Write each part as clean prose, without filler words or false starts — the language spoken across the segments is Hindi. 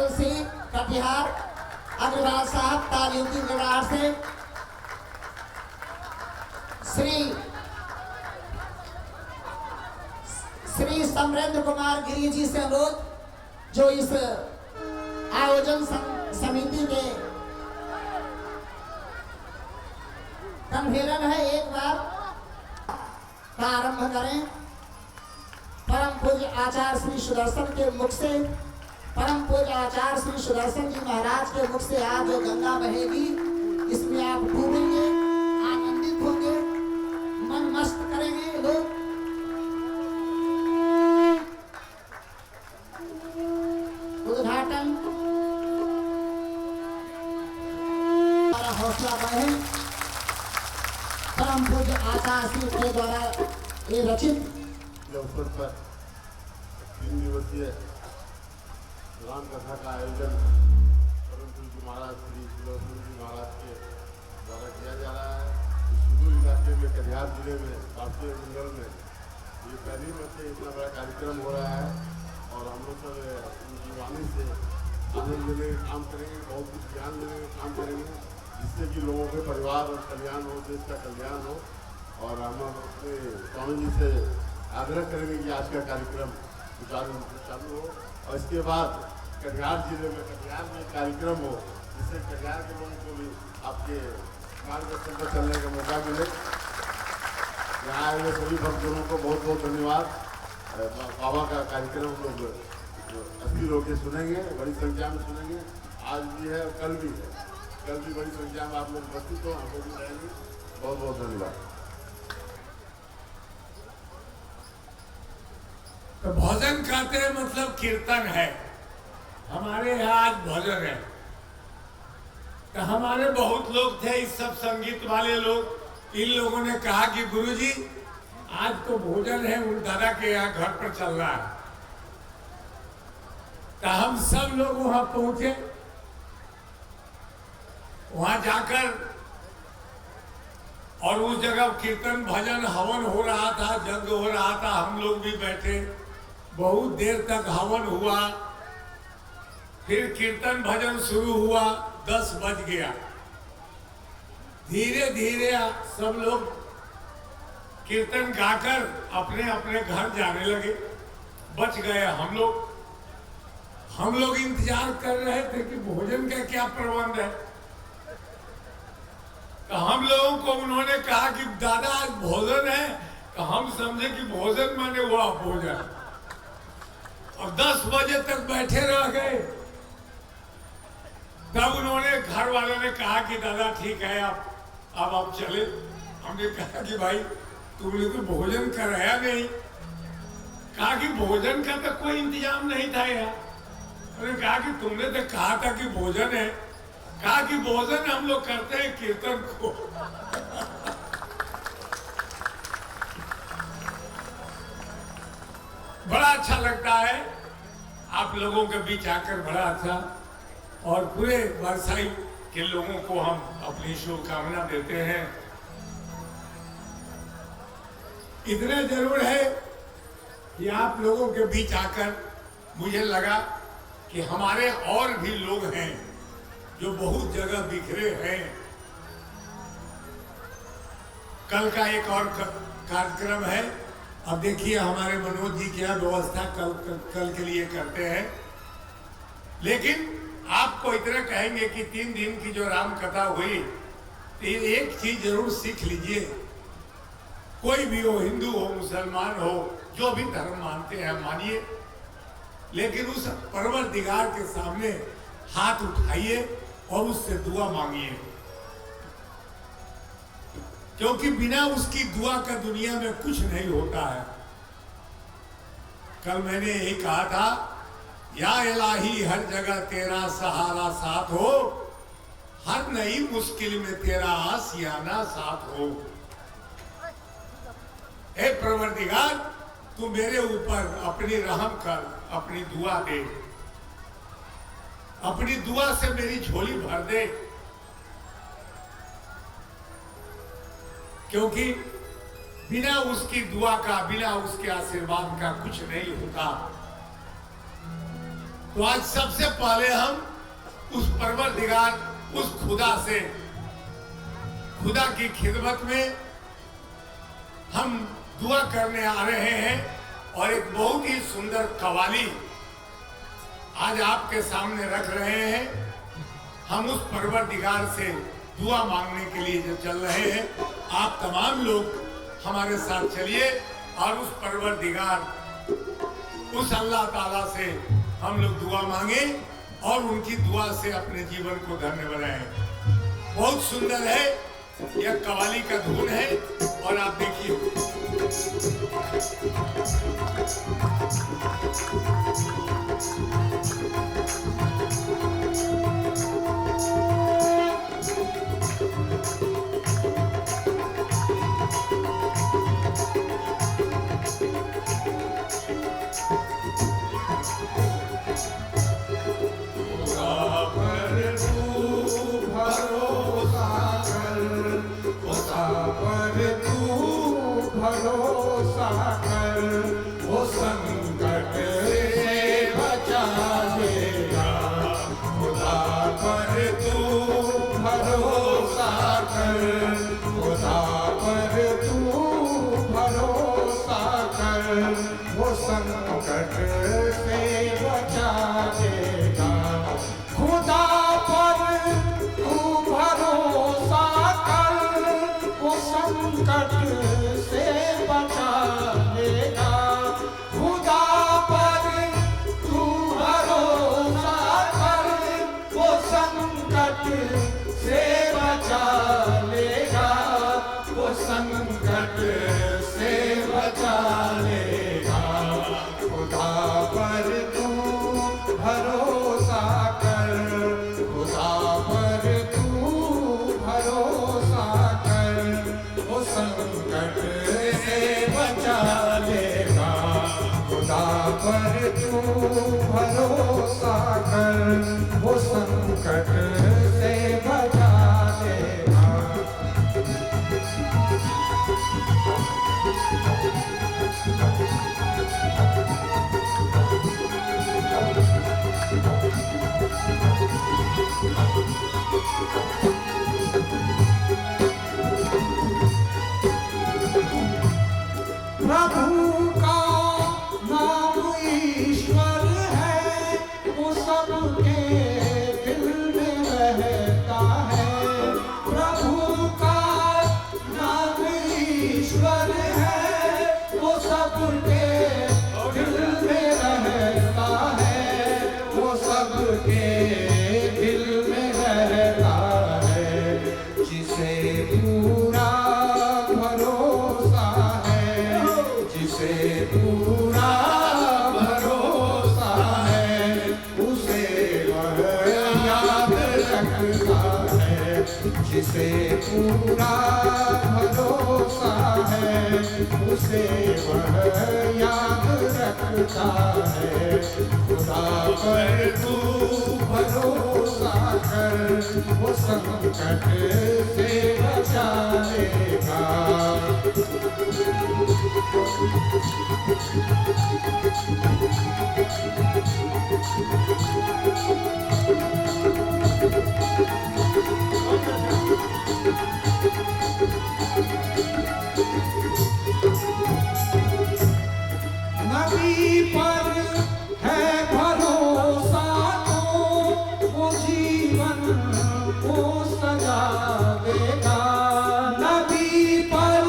एलएलसी कटिहार अग्रवाल साहब तालियों की गड़गड़ाहट से श्री समरेंद्र कुमार गिरी जी से अनुरोध, जो इस आयोजन समिति के कन्वीनर है, एक बार प्रारंभ करें। परम पूज्य आचार्य श्री सुदर्शन के मुख से, परम पूज्य आचार्य श्री सुदर्शन जी महाराज के मुख से आज जो गंगा बहेगी, इसमें आप डूबेंगे, आनंदित होंगे, मन मस्त करेंगे लोग। उद्घाटन हौसला बढ़े, परम पूज्य आचार्य श्री के द्वारा ये रचित अवसर पर 3 दिवसीय राम कथा का आयोजन परम पूज्य महाराज श्री सुदर्शन जी महाराज के द्वारा किया जा रहा है। सुदूर इलाके में कटिहार जिले में भारतीय मंडल में ये पहली मरतबा इतना बड़ा कार्यक्रम हो रहा है और हम लोग सब उनकी वाणी से आनंद लेने का काम करेंगे, बहुत कुछ ज्ञान लेने का काम करेंगे, जिससे कि लोगों के परिवार और कल्याण हो, देश का कल्याण हो। और हम अपने स्वामी जी से आग्रह करेंगे कि आज का कार्यक्रम सुचारू रूप से चालू हो और इसके बाद कटिहार जिले में कटिहार में कार्यक्रम हो, जिससे कटिहार के लोगों को भी आपके मार्गदर्शन पर चलने का मौका मिले। यहाँ आए हुए सभी भक्तों को बहुत बहुत धन्यवाद। बाबा का कार्यक्रम हम लोग 80 लोग सुनेंगे, बड़ी संख्या में सुनेंगे। आज भी है और कल भी है, कल भी बड़ी संख्या में आप लोग उपस्थित हो, हम लोग भी रहेंगे। बहुत बहुत धन्यवाद। तो भोजन करते हैं मतलब कीर्तन है, हमारे यहाँ आज भोजन है। तो हमारे बहुत लोग थे इस सब संगीत वाले लोग, इन लोगों ने कहा कि गुरुजी आज तो भोजन है, उन दादा के यहाँ घर पर चल रहा है। तो हम सब लोग वहां पहुंचे, वहां जाकर और उस जगह कीर्तन भजन हवन हो रहा था, यज्ञ हो रहा था, हम लोग भी बैठे, बहुत देर तक हवन हुआ, फिर कीर्तन भजन शुरू हुआ, 10 बज गया। धीरे धीरे सब लोग कीर्तन गाकर अपने अपने घर जाने लगे, बच गए हम लोग। हम लोग इंतजार कर रहे थे कि भोजन का क्या प्रबंध है। तो हम लोगों को उन्होंने कहा कि दादा आज भोजन है, तो हम समझे कि भोजन माने हुआ भोजन, और 10 बजे तक बैठे रह गए। तब उन्होंने घर वालों ने कहा कि दादा ठीक है, अब आप चले। हमने कहा कि भाई तुमने तो भोजन कराया नहीं। कहा कि भोजन का तो कोई इंतजाम नहीं था यार। उन्होंने कहा कि तुमने तो कहा था कि भोजन है। कहा कि भोजन हम लोग करते हैं कीर्तन को। बड़ा अच्छा लगता है आप लोगों के बीच आकर, बड़ा अच्छा। और पूरे बरसाई के लोगों को हम अपनी शुभकामना देते हैं। इतना जरूर है कि आप लोगों के बीच आकर मुझे लगा कि हमारे और भी लोग हैं जो बहुत जगह बिखरे हैं। कल का एक और कार्यक्रम है। अब देखिए हमारे मनोज जी क्या व्यवस्था कल के लिए करते हैं। लेकिन आपको इतना कहेंगे कि 3 दिन की जो राम कथा हुई, तो एक चीज जरूर सीख लीजिए। कोई भी हो, हिंदू हो, मुसलमान हो, जो भी धर्म मानते हैं मानिए, लेकिन उस परवरदिगार के सामने हाथ उठाइए और उससे दुआ मांगिए, क्योंकि बिना उसकी दुआ का दुनिया में कुछ नहीं होता है। कल मैंने यही कहा था, या इलाही हर जगह तेरा सहारा साथ हो, हर नई मुश्किल में तेरा आसियाना साथ हो। हे परवरदिगार, तू मेरे ऊपर अपनी रहम कर, अपनी दुआ दे, अपनी दुआ से मेरी झोली भर दे, क्योंकि बिना उसकी दुआ का, बिना उसके आशीर्वाद का कुछ नहीं होता। तो आज सबसे पहले हम उस परवरदिगार, उस खुदा से, खुदा की खिदमत में हम दुआ करने आ रहे हैं और एक बहुत ही सुंदर कवाली आज आपके सामने रख रहे हैं। हम उस परवरदिगार से दुआ मांगने के लिए जो चल रहे हैं, आप तमाम लोग हमारे साथ चलिए और उस परवरदिगार, उस अल्लाह ताला से हम लोग दुआ मांगे और उनकी दुआ से अपने जीवन को धन्य बनाएं। बहुत सुंदर है, यह कवाली का धुन है और आप देखिए। भरोसा कर, वो संकट से बचा लेगा। खुदा पर तू भरोसा कर, खुदा पर तू भरोसा कर, वो संकट से बचा लेगा। खुदा पर तू भरोसा कर, वो संकट से बचा लेगा। खुदा पर तू भरोसा कर, वो संकट से बचा लेगा। वो संकट से बचा लेगा। खुदा पर तू भरोसा कर, खुदा पर तू भरोसा कर, वो संकट से बचा लेगा। खुदा पर तू भरोसा कर, वो संकट से बचा लेगा। प्रभु का नाम ईश्वर है, वो सबके दिल में रहता है। प्रभु का नाम ईश्वर है, वो सबके दिल में रहता है। वो सबके दिल में रहता है। जिसे पूरा भरोसा है, जिसे पूरा भरोसा है, उसे वह याद रखता है। जिसे पूरा भरोसा है, उसे वह याद रखता है। खुदा पर तू भरोसा कर, वो संकट से बचा लेगा। नबी पर है भरोसा तो वो जीवन को सजा देगा। नबी पर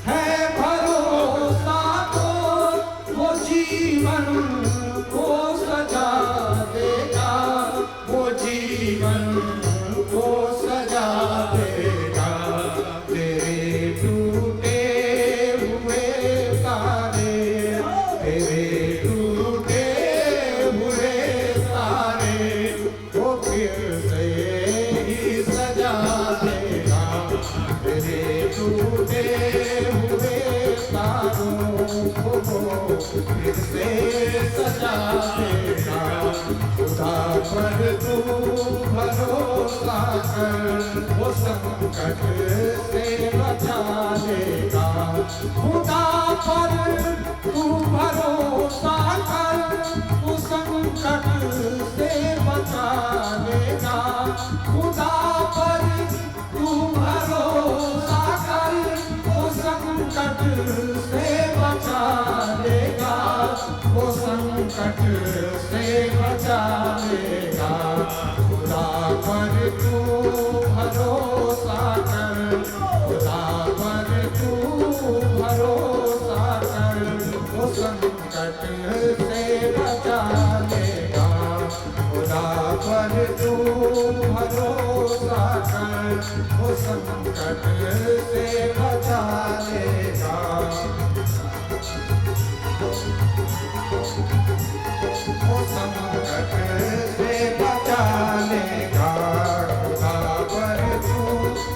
है भरोसा तो वो जीवन को सजा देगा। वो जीवन को सजा देगा। तेरे टूटे हुए तारे, तेरे टूटे हुए तारे, वो फिर से ही सजा देगा। तेरे टूटे हुए तारों को फिर से सजा देगा। खुदा पर तू भरोसा कर, वो संकट से बचा लेगा। खुदा पर तू भरोसा कर, वो संकट संकट से बचा लेगा। खुदा पर तू भरोसा कर, वो संकट से बचा लेगा, वो संकट से बचा लेगा। खुदा पर तू भरोसा कर, खुदा पर तू भरोसा कर, वो संकट से बचा लेगा। खुदा पर तू भरोसा कर, वो संकट से बचा लेगा। वो संकट से बचा लेगा। खुदा पर तू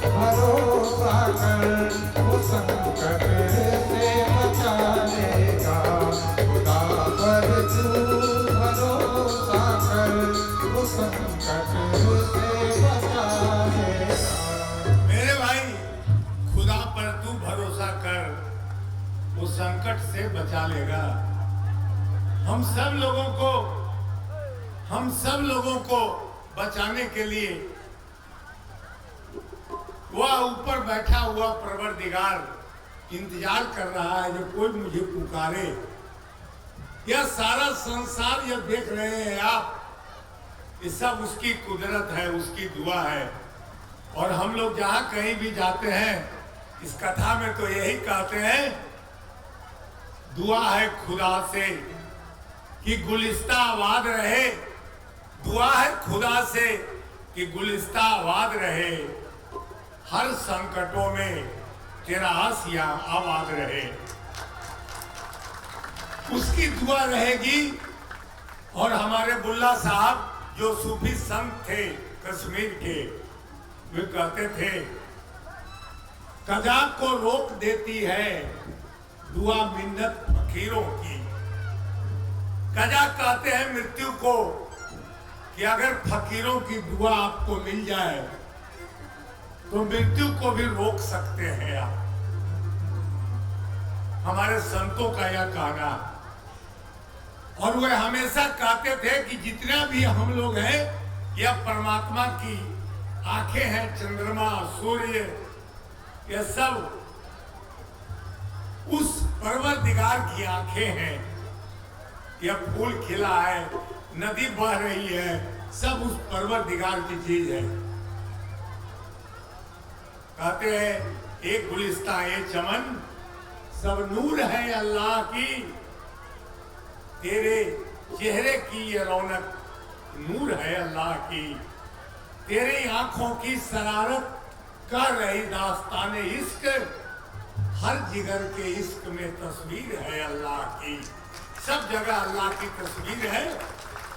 भरोसा कर, वो संकट से बचा लेगा। खुदा पर तू भरोसा कर, वो संकट से बचा लेगा। मेरे भाई, खुदा पर तू भरोसा कर, वो संकट से बचा लेगा। हम सब लोगों को बचाने के लिए वह ऊपर बैठा हुआ परवरदिगार इंतजार कर रहा है जो कोई मुझे पुकारे। यह सारा संसार यह देख रहे हैं आप, ये सब उसकी कुदरत है, उसकी दुआ है। और हम लोग जहां कहीं भी जाते हैं, इस कथा में तो यही कहते हैं, दुआ है खुदा से कि गुलिस्ता आबाद रहे। दुआ है खुदा से कि गुलिस्ता आबाद रहे। हर संकटों में तेरा आसिया आबाद रहे। उसकी दुआ रहेगी। और हमारे बुल्ला साहब जो सूफी संत थे कश्मीर के, वे कहते थे, कजा को रोक देती है दुआ मिन्नत फकीरों की। कजा कहते हैं मृत्यु को कि अगर फकीरों की दुआ आपको मिल जाए तो मृत्यु को भी रोक सकते हैं आप। हमारे संतों का यह कहना। और वे हमेशा कहते थे कि जितना भी हम लोग हैं, यह परमात्मा की आंखें हैं, चंद्रमा, सूर्य, यह सब उस परवरदिगार की आंखें हैं। यह फूल खिला है, नदी बह रही है, सब उस परवरदिगार की चीज है। कहते हैं एक गुलिस्तां ये चमन सब नूर है अल्लाह की। तेरे चेहरे की ये रौनक नूर है अल्लाह की। तेरी आंखों की शरारत कर रही दास्ताने इश्क, हर जिगर के इश्क में तस्वीर है अल्लाह की। सब जगह अल्लाह की तस्वीर है।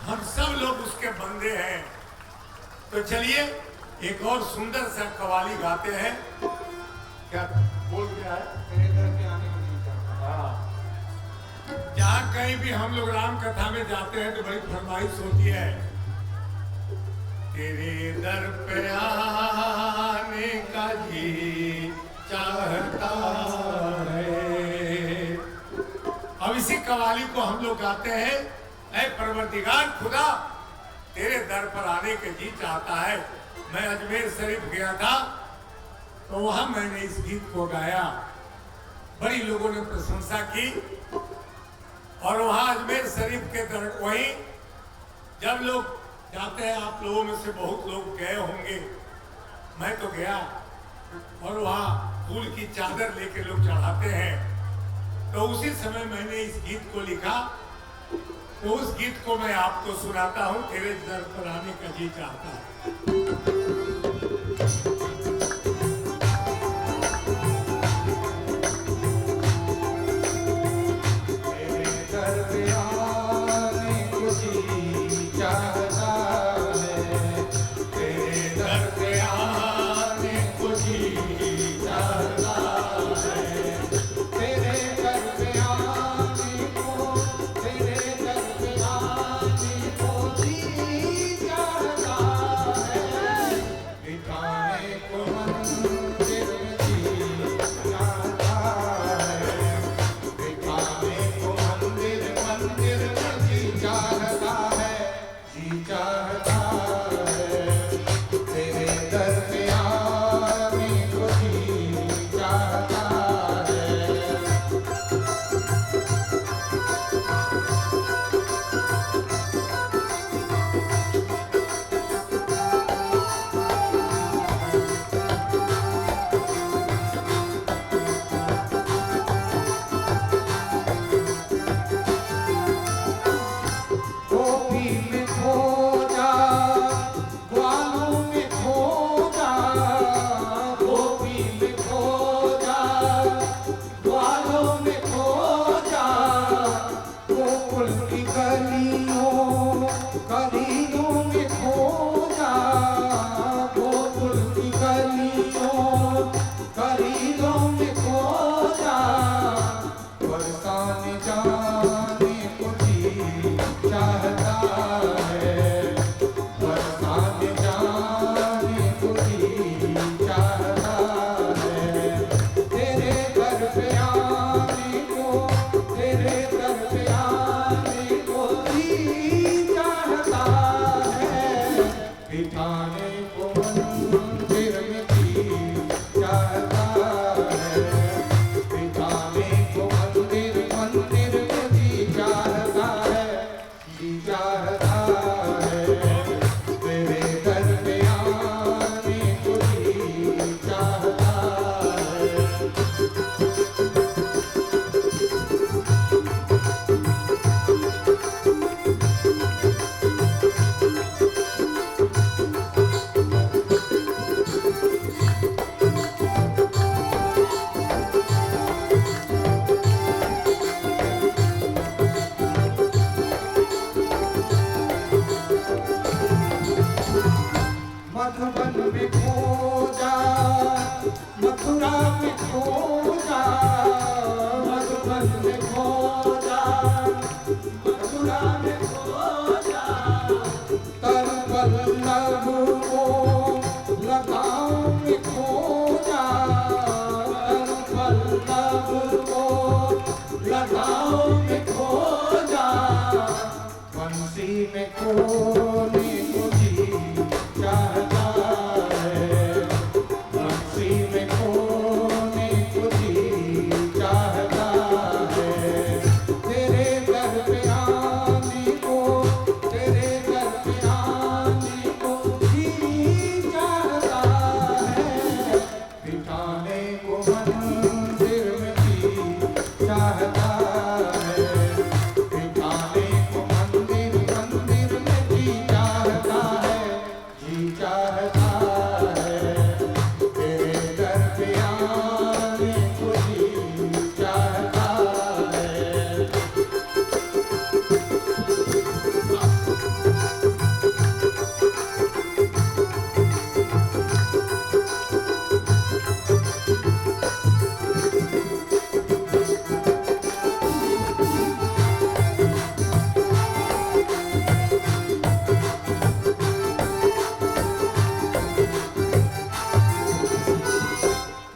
हम सब लोग उसके बंदे हैं। तो चलिए एक और सुंदर सा कवाली गाते हैं। क्या बोल क्या है? तेरे घर पे आने को नहीं चाहता। जहाँ कहीं भी हम लोग राम कथा में जाते हैं तो बड़ी फरमाइश होती है, तेरे दर पे आने का जी चाहता है। अब इसी कवाली को हम लोग गाते हैं, ऐ परवरदिगार खुदा तेरे दर पर आने के जी चाहता है। मैं अजमेर शरीफ गया था तो वहां मैंने इस गीत को गाया, बड़ी लोगों ने प्रशंसा की। और वहां अजमेर शरीफ के दर वहीं जब लोग जाते हैं, आप लोगों में से बहुत लोग गए होंगे, मैं तो गया, और वहां फूल की चादर लेके लोग चढ़ाते हैं। तो उसी समय मैंने इस गीत को लिखा। तो उस गीत को मैं आपको सुनाता हूं, तेरे दर पर आने का जी चाहता है। मधुबन में खोजा, मथुरा में खोजा, मधुबन में खोजा, मथुरा में खोजा, तरबल्लभ को लगाओ में खोजा, तरबल्लभ को लगाओ में खोजा, बंसी में खोने को जी चाहता है, बंसी में खोने को जी चाहता है, तेरे दर पे आने को, तेरे दर पे आने को जी चाहता है, बिठाने को मंदिर में जी चाहता है, बिठाने को मंदिर मंदिर में जी चाहता है, जी चाहता है, तेरे दर पे आने को जी चाहता है।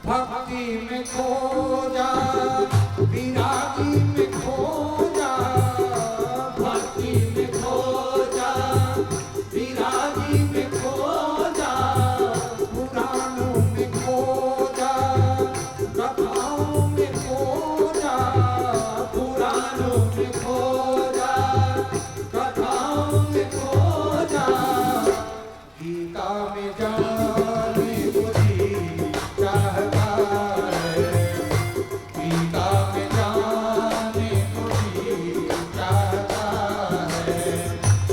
भक्ति में खोजा, विरागी में खोजा, भक्ति में खोजा, विरागी में खोजा, पुराणों में खोजा, कथाओं में खोजा, पुराणों में खोजा, कथाओं में खोजा, गीता में जाने को जी चाहता है, गीता में जाने को जी चाहता है,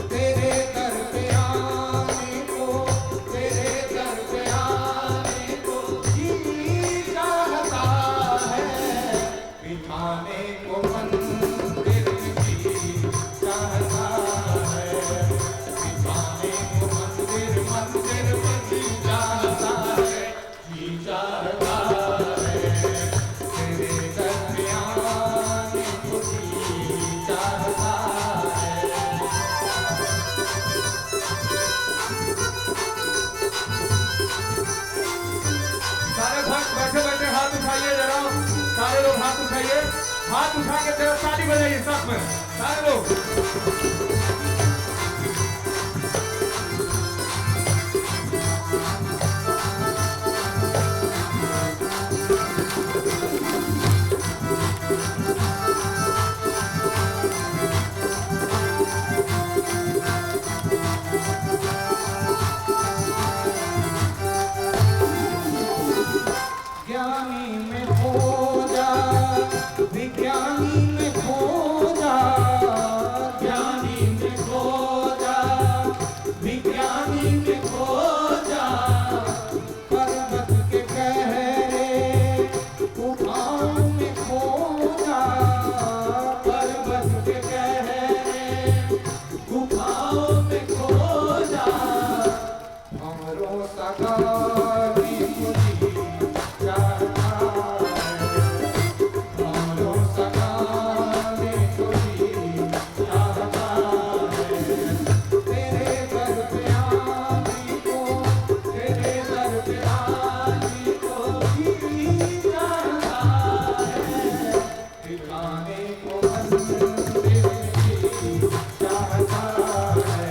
तेरे दर पे आने को, तेरे दर पे आने को जी चाहता है, बिठाने को मंदिर में जी चाहता है, बिठाने को मंदिर मंदिर में जी चाहता है, जी चाहता है, तेरे दर पे आने को जी चाहता है। सारे भक्त बैठे बैठे हाथ उठाइए जरा, सारे लोग हाथ उठाइए, हाथ उठा के तेरा ताली बजाइए साथ में, सारे लोग। ज्ञानी में खोजा, विज्ञानी में खोजा, ज्ञानी में खोजा, विज्ञानी में खोजा, पर्वत के गहरे गुफाओं में खोजा, पर्वत के गहरे गुफाओं में खोजा, हमरो सगारी मुझी चाहता है, हमरो सगारी मुझी चाहता है, तेरे दर पे आने को, तेरे दर पे आने को जी चाहता है, बिठाने को मंदिर में जी चाहता है,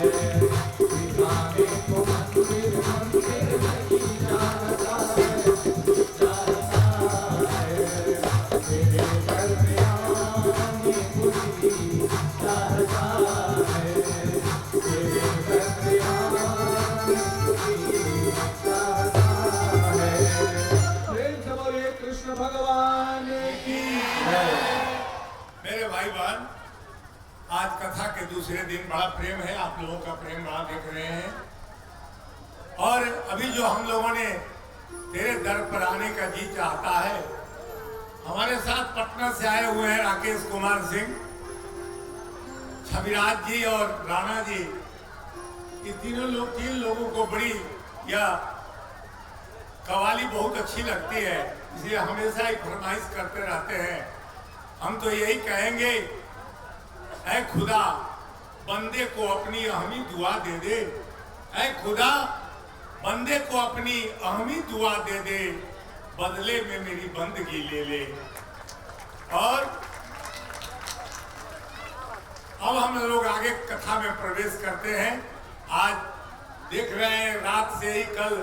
बिठाने को मंदिर मंदिर में जी चाहता है, चाहता है, तेरे दर पे आने को जी चाहता है, तेरे दर पे आने को जी चाहता है। प्रेम से बोलिए कृष्ण भगवान की जय। मेरे भाई बहन, आज कथा के दूसरे दिन बड़ा प्रेम है, आप लोगों का प्रेम बड़ा देख रहे हैं। और अभी जो हम लोगों ने तेरे दर पर आने का जी चाहता है, हमारे साथ पटना से आए हुए हैं राकेश कुमार सिंह, छविराज जी और राणा जी। ये तीन लोगों को बड़ी यह कवाली बहुत अच्छी लगती है, इसलिए हमेशा ही फरमाइश करते रहते हैं। हम तो यही कहेंगे, ऐ खुदा बंदे को अपनी अहमी दुआ दे दे, ऐ खुदा बंदे को अपनी अहमी दुआ दे दे, बदले में मेरी बंदगी ले ले। और अब हम लोग आगे कथा में प्रवेश करते हैं। आज देख रहे हैं, रात से ही कल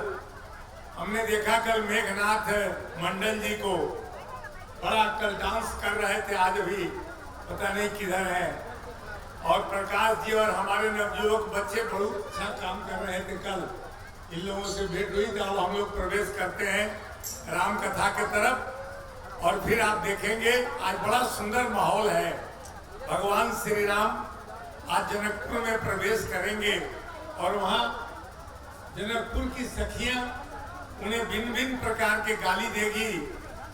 हमने देखा, कल मेघनाथ मंडल जी को बड़ा कल डांस कर रहे थे, आज भी पता नहीं किधर है। और प्रकाश जी और हमारे नवयुवक बच्चे बहुत अच्छा काम कर रहे थे कल, इन लोगों से भेंट हुई। तो अब हम लोग प्रवेश करते हैं राम कथा के तरफ, और फिर आप देखेंगे आज बड़ा सुंदर माहौल है। भगवान श्री राम आज जनकपुर में प्रवेश करेंगे, और वहाँ जनकपुर की सखियां उन्हें भिन्न भिन्न प्रकार के गाली देगी,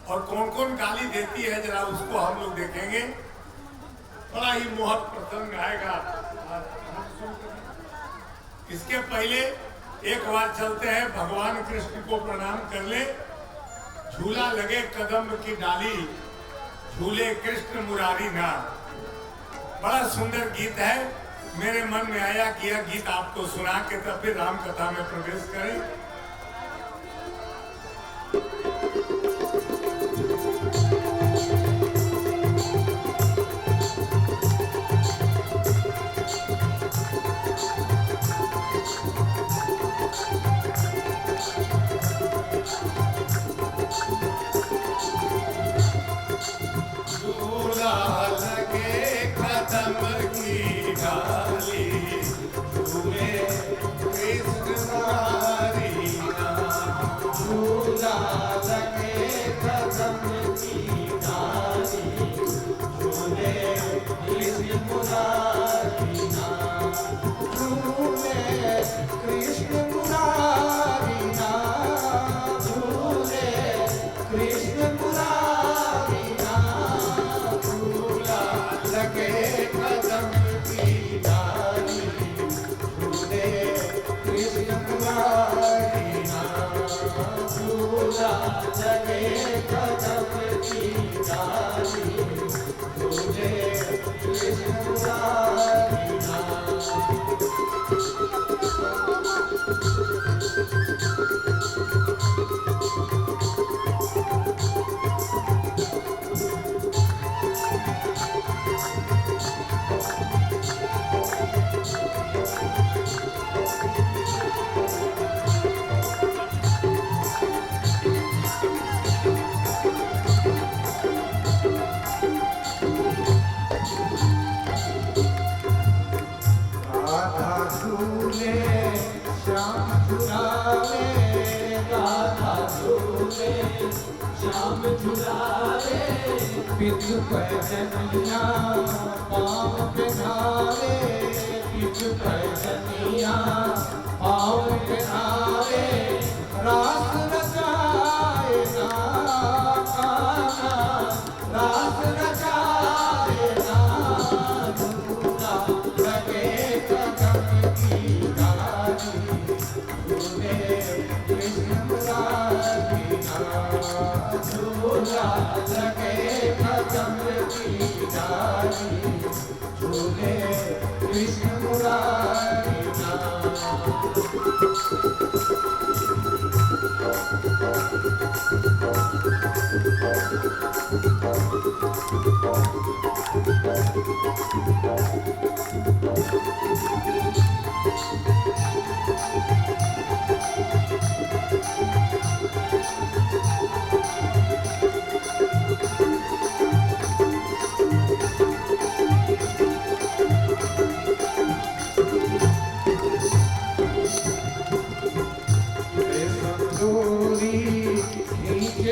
और कौन कौन गाली देती है जरा उसको हम लोग देखेंगे। बड़ा ही मोहक प्रसंग आएगा। इसके पहले एक बार चलते हैं, भगवान कृष्ण को प्रणाम कर ले। झूला लगे कदम की डाली, झूले कृष्ण मुरारी ना। बड़ा सुंदर गीत है, मेरे मन में आया कि यह गीत आपको सुना के तब फिर राम कथा में प्रवेश करें। पिछु पैजनिया पाँव पहनावे, पिछु पैजनिया पाँव पहनावे, रास रचाए ना काना, रास रचाए ना झूला लगे कदम की डाली, झूले कृष्ण मुरारी ना। झूला लगे कदम की डाली, झूले कृष्ण मुरारी ना।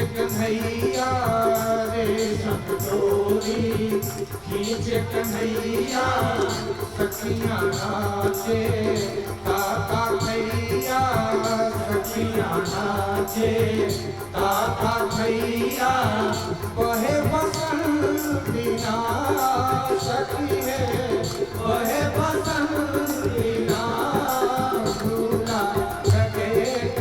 कन्हैया रे संतोरी खींच कन्हैया, सखियाँ नाचे काका भैया, सखियाँ नाचे काका भैया, बहे बसंतिना सखी है, बहे बसंतिना झूला लगे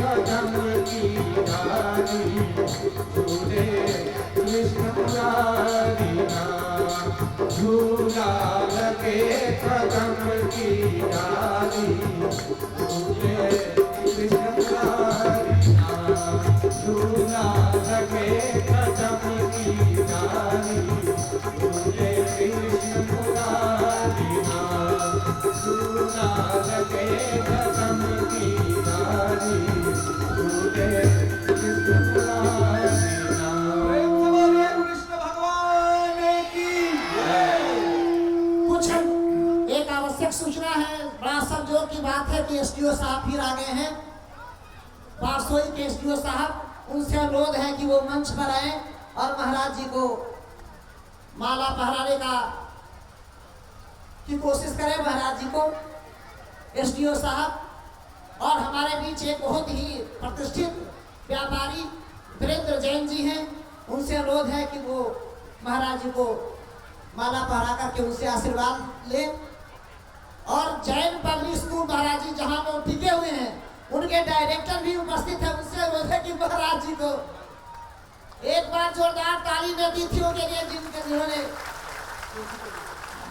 झूला लगे कदम की डाली झूले कृष्ण मुरारी नाम झूला लगे कदम की डाली झूले कृष्ण मुरारी नाम झूला लगे कदम की डाली झूले कृष्ण मुरारी नाम। प्रेम से बोलिए कृष्ण भगवान की जय। कुछ एक आवश्यक सूचना है, बड़ा संजोग की बात है कि एसडीओ साहब फिर आ गए हैं। बारसोई के एसडीओ साहब, उनसे अनुरोध है कि वो मंच पर आए और महाराज जी को माला पहराने की कोशिश करें। महाराज जी को एसडीओ साहब और हमारे बीच एक बहुत ही प्रतिष्ठित व्यापारी वीरेंद्र जैन जी हैं, उनसे अनुरोध है कि वो महाराज जी को माला पहरा करके उनसे आशीर्वाद ले। और जैन पब्लिक स्कूल महाराज जी जहाँ वो टिके हुए हैं, उनके डायरेक्टर भी उपस्थित है, उनसे अनुरोध है कि महाराज जी को एक बार जोरदार ताली में अतिथियों के लिए जिन्होंने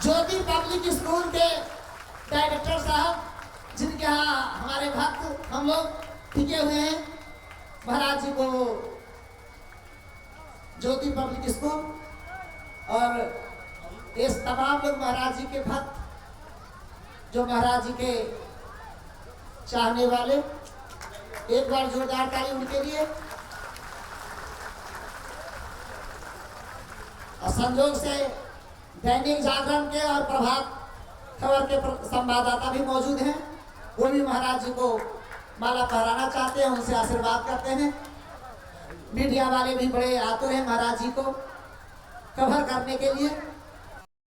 ज्योति पब्लिक स्कूल के डायरेक्टर साहब, जिनके यहाँ हमारे भक्त हम लोग टिके हुए हैं, महाराज जी को ज्योति पब्लिक स्कूल और इस तमाम लोग महाराज जी के भक्त जो महाराज जी के चाहने वाले, एक बार जोरदार ताली उनके लिए। और संजोग से दैनिक जागरण के और प्रभात खबर के संवाददाता भी मौजूद हैं, वो भी महाराज जी को माला पहराना चाहते हैं, उनसे आशीर्वाद करते हैं। मीडिया वाले भी बड़े आतुर हैं महाराज जी को कवर करने के लिए।